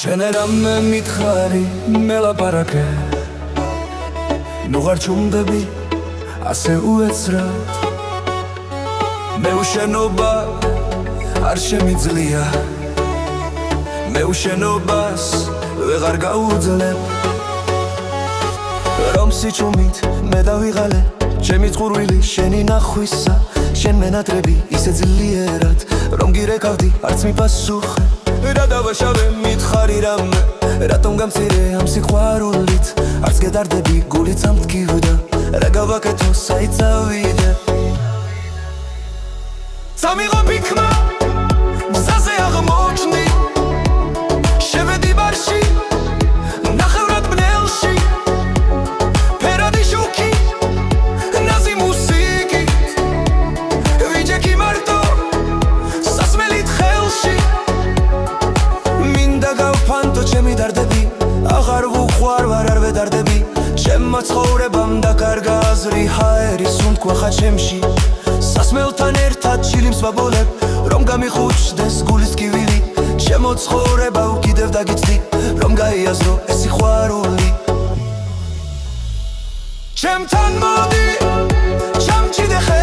შენ რამე მითხარი მელაპარაკე ნუ ვარ ჩუმდები ასე უეცრად მე უშენობა არ შემიძლია მე უშენობას ვეღარ გაუძლებ რომ სიჩუმით მე დავიღალე ჩემი წყურვილი შენი ნახვისა შენ მენატრები ისე ძლიერად რომ გირეკავდი არც მიპასუხე რა დავაშავე მითხარი რამე რატომ გამცირე ამ სიყვარულით არც გედარდები გულიც ამტკივდა რა გავაკეთო საით წავიდე წამიღო ფიქმა მზაზე აღმოჩნდი შევედი ბარში ნახევრად ბნელში ფერადი შუქი ნაზი მუსიკით ვიჯექი მარტო სასმელით ხელში მინდა გავფანტო ჩემი დარდები აღარ ვუყვარ ვარ არ ვედარდები ჩემმა ცხოვრებამ დაკარგა აზრი ჰაერი სუნთქვა ხაჩემში სასმელთან ერთად ჩილიმს ვაბოლებ რომ გამიხუჩდეს გულის კივილი ჩემო ცხოვრება უკიდევ დაგიცდი რომ გაიაზრო ეს სიყვარული ჩემთან მოდი ჩამჩიდე ხე